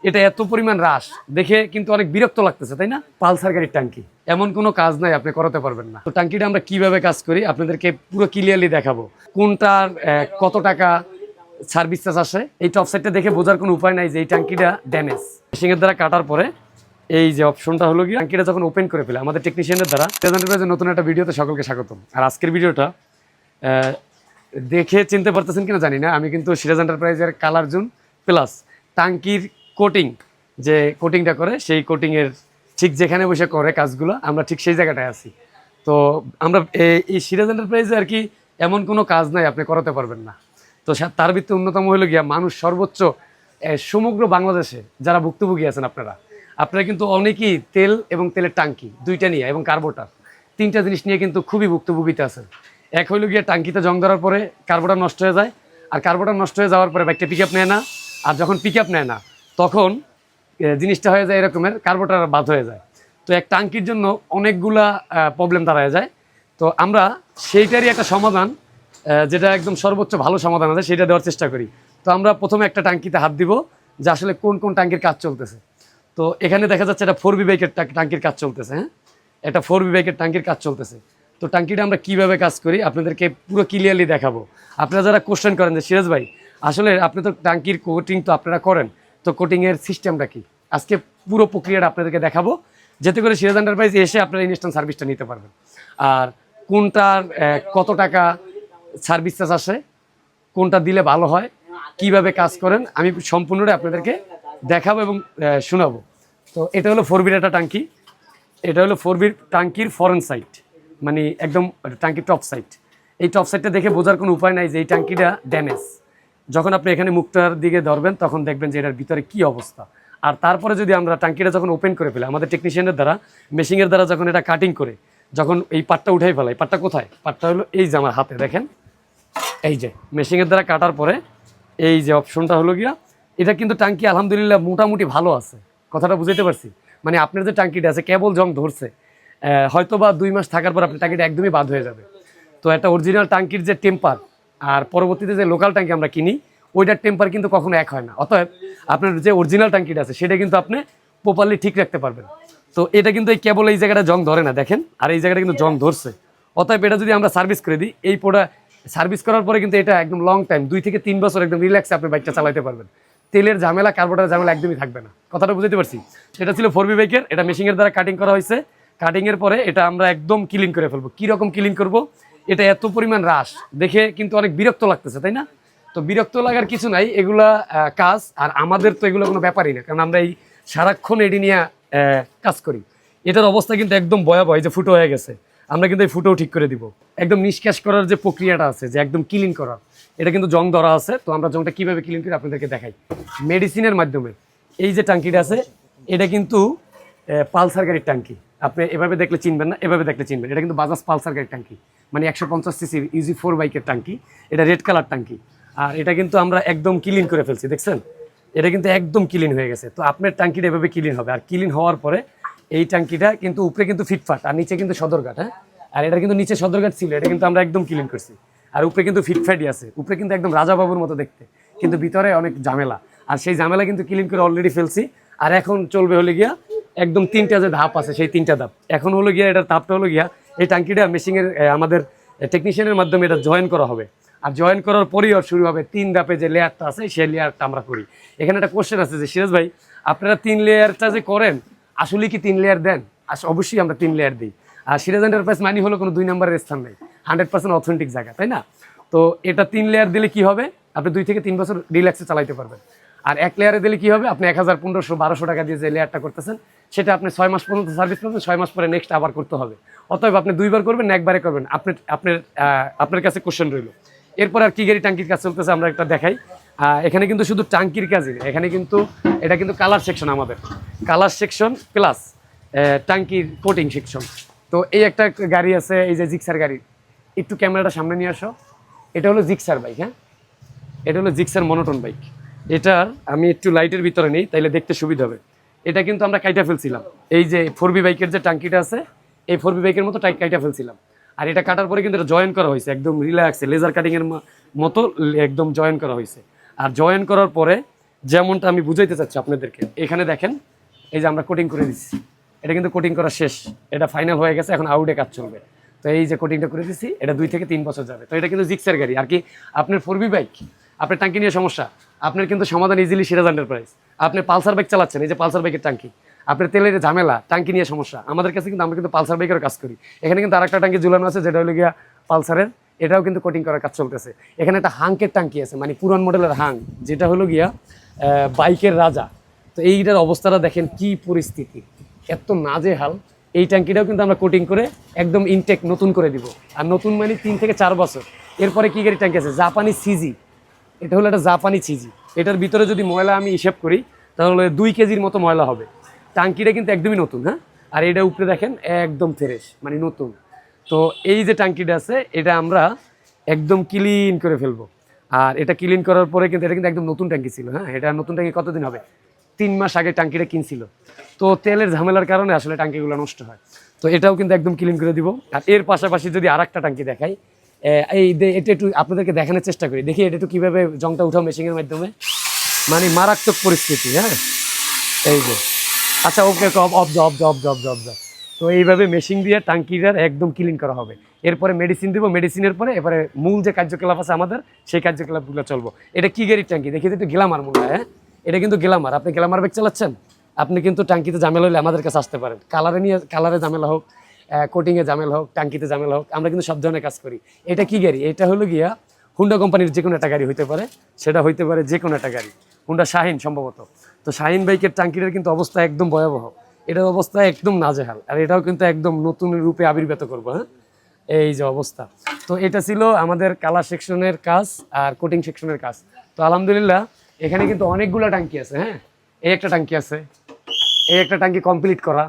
এটা এত পরিমাণ হ্রাস দেখে কিন্তু অনেক বিরক্ত লাগতেছে, তাই না? পালসার গাড়ির ট্যাঙ্কি, এমন কোনো কাজ নাই আপনি করাতে পারবেন না। তো ট্যাঙ্কিটা আমরা কিভাবে কাজ করি আপনাদেরকে পুরো ক্লিয়ারলি দেখাবো। কোনটার কত টাকা সার্ভিস চার্জ আসে, এই টপ সাইডটা দেখে বোঝার কোনো উপায় নাই যে এই ট্যাঙ্কিটা ড্যামেজ। মেশিনের দ্বারা কাটার পরে এই যে অপশনটা হলো গিয়ে ট্যাঙ্কিটা যখন ওপেন করে ফেলে আমাদের টেকনিশিয়ানের দ্বারা, নতুন একটা ভিডিওতে সকলকে স্বাগতম। আর আজকের ভিডিওটা দেখে চিনতে পারতেছেন কিনা জানি না, আমি কিন্তু সিরাজ এন্টারপ্রাইজের কালার জোন প্লাস টাঙ্কির কোটিং, যে কোটিংটা করে সেই কোটিংয়ের ঠিক যেখানে বসে করে কাজগুলো আমরা ঠিক সেই জায়গাটায় আছি। তো আমরা এই সিরাজ এন্টারপ্রাইজে আর কি এমন কোনো কাজ নাই আপনি করাতে পারবেন না। তো তার ভিত্তি অন্যতম হলো গিয়া মানুষ সর্বোচ্চ সমগ্র বাংলাদেশে যারা ভুক্তভোগী আছেন আপনারা কিন্তু অনেকেই তেল এবং তেলের টাঙ্কি দুইটা নিয়ে এবং কার্বোটার তিনটা জিনিস নিয়ে কিন্তু খুবই ভুক্তভোগীতে আছেন। এক হইল গিয়ে টাঙ্কিতে জং ধরার পরে কার্বোটার নষ্ট হয়ে যায়, আর কার্বোটার নষ্ট হয়ে যাওয়ার পরে বাইকটা পিক আপ নেয় না, আর যখন পিক আপ নেয় না তখন জিনিসটা হয়ে যায় এরকমের কার্বোটার বাদ হয়ে যায়। তো এক টাঙ্কির জন্য অনেকগুলা প্রবলেম দাঁড়ায় যায়। তো আমরা সেইটারই একটা সমাধান, যেটা একদম সর্বোচ্চ ভালো সমাধান আছে সেটা দেওয়ার চেষ্টা করি। তো আমরা প্রথমে একটা টাঙ্কিতে হাত দিব যে আসলে কোন কোন টাঙ্কির কাজ চলতেছে। তো এখানে দেখা যাচ্ছে এটা 4B বাইকের টাঙ্কির কাজ চলতেছে। হ্যাঁ, এটা 4B বাইকের টাঙ্কির কাজ চলতেছে। তো টাঙ্কিটা আমরা কিভাবে কাজ করি আপনাদেরকে পুরো ক্লিয়ারলি দেখাবো। আপনারা যারা কোশ্চেন করেন যে সিরাজ ভাই আসলে আপনি তো টাঙ্কির কোটিং তো আপনারা করেন, তো কোটিংয়ের সিস্টেমটা কি, আজকে পুরো প্রক্রিয়াটা আপনাদেরকে দেখাবো, যাতে করে সিরাজ এন্টারপ্রাইজ এসে আপনারা ইনস্ট্যান্ট সার্ভিসটা নিতে পারবেন। আর কোনটার কত টাকা সার্ভিস চার্জ আসে, কোনটা দিলে ভালো হয়, কিভাবে কাজ করেন আমি সম্পূর্ণটা আপনাদেরকে দেখাবো এবং শোনাবো। তো এটা হলো 4B একটা টাঙ্কি, এটা হলো 4B টাঙ্কির ফরেন সাইড, মানে একদম টাঙ্কির টপ সাইড। এই টপ সাইডটা দেখে বোঝার কোনো উপায় নাই যে এই টাঙ্কিটা ড্যামেজ। যখন আপনি এখানে মুখটার দিকে ধরবেন তখন দেখবেন যে এটার ভিতরে কি অবস্থা। আর তারপরে যদি আমরা টাঙ্কিটা যখন ওপেন করে ফেলি আমাদের টেকনিশিয়ানের দ্বারা, মেশিনের দ্বারা যখন এটা কাটিং করে যখন এই পাটটা উঠাই ফেলাই, পাটটা কোথায়, পাটটা হলো এই যে আমার হাতে দেখেন, এই যে মেশিনের দ্বারা কাটার পরে এই যে অপশনটা হলো গিয়া, এটা কিন্তু টাঙ্কি আলহামদুলিল্লাহ মোটামুটি ভালো আছে। কথাটা বুঝাইতে পারছি? মানে আপনার যে টাঙ্কিটা আছে কেবল জং ধরছে, হয়তো বা 2 মাস থাকার পর আপনার টাঙ্কিটা একদমই বাদ হয়ে যাবে। তো একটা অরিজিনাল টাঙ্কির যে টেম্পার আর পরবর্তীতে যে লোকাল টাঙ্কি আমরা কিনি ওইটার টেম্পার কিন্তু কখনো এক হয় না। অতএব আপনার যে অরিজিনাল টাঙ্কিটা আছে সেটা কিন্তু আপনি প্রপারলি ঠিক রাখতে পারবেন। তো এটা কিন্তু এই কেবল এই জায়গাটা জং ধরে না দেখেন, আর এই জায়গাটা কিন্তু জং ধরছে। অতএব এটা যদি আমরা সার্ভিস করে দিই, এই পোড়া সার্ভিস করার পরে কিন্তু এটা একদম লং টাইম 2 থেকে 3 বছর একদম রিল্যাক্সে আপনি বাইকটা চালাতে পারবেন। তেলের ঝামেলা কার্বোটারের ঝামেলা একদমই থাকবে না। কথাটা বুঝতে পারছি? এটা ছিল 4B বাইকের, এটা মেশিনের দ্বারা কাটিং করা হয়েছে। কাটিংয়ের পরে এটা আমরা একদম ক্লিন করে ফেলবো। কীরকম ক্লিন করব, এটা এত পরিমাণ হ্রাস দেখে কিন্তু অনেক বিরক্ত লাগতেছে, তাই না? তো বিরক্ত লাগার কিছু নাই, এগুলা কাজ। আর আমাদের তো এগুলো কোনো ব্যাপারই না, কারণ আমরা এই সারাক্ষণ এটি নিয়ে কাজ করি। এটার অবস্থা কিন্তু একদম ভয়াবহ, যে ফুটো হয়ে গেছে, আমরা কিন্তু এই ফুটোও ঠিক করে দিব। একদম নিষ্কাশ করার যে প্রক্রিয়াটা আছে, যে একদম ক্লিন করার, এটা কিন্তু জং ধরা আছে। তো আমরা জংটা কীভাবে ক্লিন করি আপনাদেরকে দেখাই মেডিসিনের মাধ্যমে। এই যে টাঙ্কিটা আছে এটা কিন্তু পালসার গাড়ির টাঙ্কি। আপনি এভাবে দেখলে চিনবেন না, এভাবে দেখলে চিনবেন। এটা কিন্তু বাজাজ পালসার গাড়ির টাঙ্কি, মানে 150cc ইজি 4 বাইকের টাঙ্কি। এটা রেড কালার টাঙ্কি, আর এটা কিন্তু আমরা একদম ক্লিন করে ফেলছি, দেখছেন? এটা কিন্তু একদম ক্লিন হয়ে গেছে। তো আপনার টাঙ্কিটা এভাবে ক্লিন হবে, আর ক্লিন হওয়ার পরে এই টাঙ্কিটা কিন্তু উপরে কিন্তু ফিটফাট, আর নিচে কিন্তু সদরঘাট। হ্যাঁ, আর এটা কিন্তু নিচে সদরঘাট ছিল, এটা কিন্তু আমরা একদম ক্লিন করছি। আর উপরে কিন্তু ফিটফাটই আছে, উপরে কিন্তু একদম রাজাবাবুর মতো দেখতে, কিন্তু ভিতরে অনেক ঝামেলা। আর সেই ঝামেলা কিন্তু ক্লিন করে অলরেডি ফেলছি। আর এখন চলবে হলে গিয়া একদম 3টা যে ধাপ আছে সেই 3টা ধাপ। এখন হলো গিয়া এটার ধাপটা হলো গিয়া এই টাঙ্কিটা মেশিনের আমাদের টেকনিশিয়ানের মাধ্যমে এটা জয়েন করা হবে। আর জয়েন করার পরেই শুরু হবে 3 ধাপে যে লেয়ারটা আছে সেই লেয়ারটা আমরা করি। এখানে একটা কোশ্চেন আছে যে সিরাজ ভাই আপনারা 3 লেয়ারটা যে করেন আসলে কি 3 লেয়ার দেন? অবশ্যই আমরা 3 লেয়ার দিই। আর সিরাজ এন্টারপ্রাইজ মানি হলো কোনো 2 নম্বরের স্থান নেই, 100% অথেন্টিক জায়গা, তাই না? তো এটা 3 লেয়ার দিলে কি হবে, আপনি 2 থেকে 3 বছর রিল্যাক্সে চালাইতে পারবেন। আর 1 লেয়ারে দিলে কি হবে, আপনি 1000, 1500, 1200 টাকা দিয়ে যে লেয়ারটা করতেছেন সেটা আপনি 6 মাস পর্যন্ত সার্ভিস পাবেন, 6 মাস পরে নেক্সট আবার করতে হবে। অতএব আপনি 2 বার করবেন না একবারে করবেন। আপনার কাছে কোশ্চেন রইল। এরপর আর কি গাড়ি টাঙ্কির কাজ চলতেছে আমরা একটা দেখাই। এখানে কিন্তু শুধু টাঙ্কির কাজই না, এখানে কিন্তু এটা কিন্তু কালার সেকশন, আমাদের কালার সেকশন প্লাস টাঙ্কির কোটিং সেকশন। তো এই একটা গাড়ি আছে, এই যে জিক্সার গাড়ি, একটু ক্যামেরাটা সামনে নিয়ে আসো। এটা হলো জিক্সার বাইক। হ্যাঁ, এটা হলো জিক্সার মনোটন বাইক। এটার আমি একটু লাইটের ভিতরে নেই তাইলে দেখতে সুবিধা হবে। এটা কিন্তু আমরা কাইটা ফেলছিলাম, এই যে 4B বাইকের যে টাঙ্কিটা আছে এই 4B বাইকের মতো কাইটা ফেলছিলাম। আর এটা কাটার পরে কিন্তু এটা জয়েন করা হয়েছে একদম রিল্যাক্সে, লেজার কাটিংয়ের মতো একদম জয়েন করা হয়েছে। আর জয়েন করার পরে যেমনটা আমি বুঝাইতে চাচ্ছি আপনাদেরকে, এখানে দেখেন এই যে আমরা কোটিং করে দিচ্ছি, এটা কিন্তু কোটিং করা শেষ, এটা ফাইনাল হয়ে গেছে, এখন আউটে কাজ চলবে। তো এই যে কোটিংটা করে দিচ্ছি, এটা 2 থেকে 3 বছর যাবে। তো এটা কিন্তু জিক্সের গাড়ি আর কি। আপনার 4B বাইক, আপনার টাঙ্কি নিয়ে সমস্যা, আপনার কিন্তু সমাধান ইজিলি সিরাজ এন্টারপ্রাইজ। আপনি পালসার বাইক চালাচ্ছেন, এই যে পালসার বাইকের টাঙ্কি, আপনার তেলের ঝামেলা, টাঙ্কি নিয়ে সমস্যা, আমাদের কাছে কিন্তু আমরা কিন্তু পালসার বাইকের কাজ করি। এখানে কিন্তু আরেকটা টাঙ্কি ঝুলানো আছে, যেটা হলো গিয়া পালসারের, এটাও কিন্তু কোটিং করার কাজ চলতেছে। এখানে একটা হাঙ্কের টাঙ্কি আছে, মানে পুরান মডেলের হাং, যেটা হলো গিয়া বাইকের রাজা। তো এইটার অবস্থাটা দেখেন কি পরিস্থিতি, এত নাজেহাল। এই ট্যাঙ্কিটাও কিন্তু আমরা কোটিং করে একদম ইনটেক নতুন করে দিব। আর নতুন মানে 3 থেকে 4 বছর। এরপরে কি গাড়ি ট্যাঙ্কি আছে, জাপানি সিজি, এটা হলো একটা জাপানি সিজি। এটার ভিতরে যদি ময়লা আমি হিসেব করি তাহলে 2 কেজির মতো ময়লা হবে। টাঙ্কিটা কিন্তু একদমই নতুন, হ্যাঁ। আর এটা উপরে দেখেন একদম ফ্রেশ, মানে নতুন। তো এই যে টাঙ্কিটা আছে, এটা আমরা একদম ক্লিন করে ফেলবো। আর এটা ক্লিন করার পরে কিন্তু এটা কিন্তু একদম নতুন ট্যাঙ্কি ছিল, হ্যাঁ। এটা নতুন ট্যাঙ্কি কতদিন হবে, 3 মাস আগে টাঙ্কিটা কিনছিল। তো তেলের ঝামেলার কারণে আসলে টাঙ্কিগুলো নষ্ট হয়। তো এটাও কিন্তু একদম ক্লিন করে দিব। আর এর পাশাপাশি যদি আরেকটা টাঙ্কি দেখাই, এটা একটু আপনাদেরকে দেখানোর চেষ্টা করি, দেখি এটা একটু কীভাবে জংটা উঠাও মেশিনের মাধ্যমে, মানে মারাত্মক পরিস্থিতি, হ্যাঁ। এই যে আচ্ছা, ওকে, অব। তো এইভাবে মেশিন দিয়ে টাঙ্কিটার একদম ক্লিন করা হবে। এরপরে মেডিসিন দিব, মেডিসিনের পরে এবারে মূল যে কার্যকলাপ আছে আমাদের, সেই কার্যকলাপগুলো চলবো। এটা কি গাড়ির ট্যাঙ্কি দেখি একটু, গ্লামার মনে হয়, হ্যাঁ। এটা কিন্তু গ্লামার। আপনি গ্লামার বাইক চালাচ্ছেন, আপনি কিন্তু টাঙ্কিতে ঝামেলা হলে আমাদের কাছে আসতে পারেন। কালারে ঝামেলা হোক, কোটিংয়ে ঝামেলা হোক, টাঙ্কিতে ঝামেলা হোক, আমরা কিন্তু সব ধরনের কাজ করি। এটা কি গাড়ি, এটা হলো গিয়া হুন্ডা কোম্পানির যে কোনো একটা গাড়ি হইতে পারে, সেটা হইতে পারে যে কোনো একটা গাড়ি, হুন্ডা শাহিন সম্ভবত। তো শাহিন বাইকের টাঙ্কিটার কিন্তু অবস্থা একদম ভয়াবহ, এটার অবস্থা একদম নাজেহাল। আর এটাও কিন্তু একদম নতুন রূপে আবির্ভূত করবো, হ্যাঁ। এই যে অবস্থা। তো এটা ছিল আমাদের কালার সেকশনের কাজ আর কোটিং সেকশনের কাজ। তো আলহামদুলিল্লাহ এখানে কিন্তু অনেকগুলো টাঙ্কি আছে, হ্যাঁ। এই একটা টাঙ্কি আছে, এই একটা টাঙ্কি কমপ্লিট করা,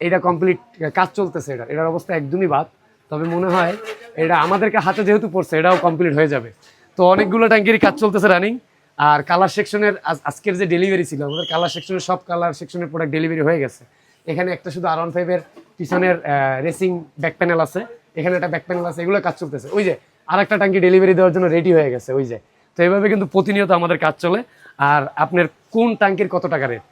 এটা কমপ্লিট কাজ চলতেছে। এটার অবস্থা একদমই বাদ। তবে মনে হয় এটা আমাদেরকে হাতে যেহেতু পড়ছে, এটাও কমপ্লিট হয়ে যাবে। তো অনেকগুলো ট্যাঙ্কিরই কাজ চলতেছে রানিং। আর কালার সেকশনের আজকের যে ডেলিভারি ছিল, আমাদের কালার সেকশনের সব কালার সেকশনের প্রোডাক্ট ডেলিভারি হয়ে গেছে। এখানে একটা শুধু R15-এর পিছনের রেসিং ব্যাক প্যানেল আছে, এখানে একটা ব্যাক প্যানেল আছে, এগুলো কাজ চলতেছে। ওই যে আরেকটা ট্যাঙ্কি ডেলিভারি দেওয়ার জন্য রেডি হয়ে গেছে, ওই যে। তো এইভাবে কিন্তু প্রতিনিয়ত আমাদের কাজ চলে। আর আপনার কোন ট্যাঙ্কির কত টাকা রেট,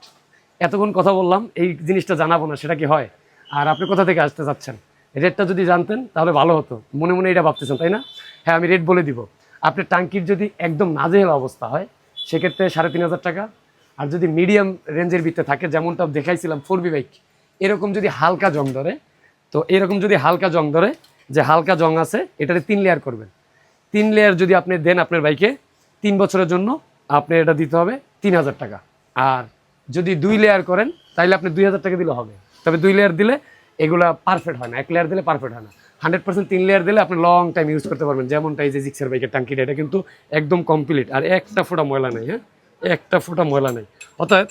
এতক্ষণ কথা বললাম, এই জিনিসটা জানাবো না, সেটা কি হয়? আর আপনি কোথা থেকে আসতে চাচ্ছেন, রেটটা যদি জানতেন তাহলে ভালো হতো। মনে মনে এটা ভাবতেছেন, তাই না? হ্যাঁ, আমি রেট বলে দিব। আপনার টাঙ্কির যদি একদম নাজেহাল অবস্থা হয়, সেক্ষেত্রে 3,500 টাকা। আর যদি মিডিয়াম রেঞ্জের ভিতরে থাকে, যেমনটা দেখাইছিলাম 4B বাইক, এরকম যদি হালকা জং ধরে, তো এরকম যদি হালকা জং ধরে, যে হালকা জং আছে, এটাতে 3 লেয়ার করবেন। 3 লেয়ার যদি আপনি দেন আপনার বাইকে, 3 বছরের জন্য আপনি এটা দিতে হবে 3,000 টাকা। আর যদি 2 লেয়ার করেন, তাহলে আপনি 2,000 টাকা দিলে হবে। তবে 2 লেয়ার দিলে এগুলা পারফেক্ট হয় না, 1 লেয়ার দিলে পারফেক্ট হয় না। 100% 3 লেয়ার দিলে আপনি লং টাইম ইউজ করতে পারবেন। যেমনটা এই যে জিক্সের বাইকের টাঙ্কিটা, এটা কিন্তু একদম কমপ্লিট, আর একটা ফোঁটা ময়লা নেই, হ্যাঁ, একটা ফোঁটা ময়লা নেই। অর্থাৎ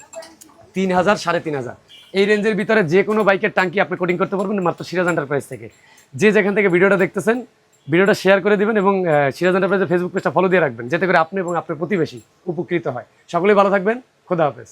3,000, 3,500 এই রেঞ্জের ভিতরে যে কোনো বাইকের টাঙ্কি আপনি কোটিং করতে পারবেন মাত্র সিরাজ এন্টারপ্রাইজ থেকে। যে যেখান থেকে ভিডিওটা দেখতেছেন, ভিডিওটা শেয়ার করে দিবেন এবং সিরাজ এন্টারপ্রাইজের ফেসবুক পেজটা ফলো দিয়ে রাখবেন, যাতে করে আপনি এবং আপনার প্রতিবেশী উপকৃত হয়। সকলেই ভালো থাকবেন, খোদা হাফেজ।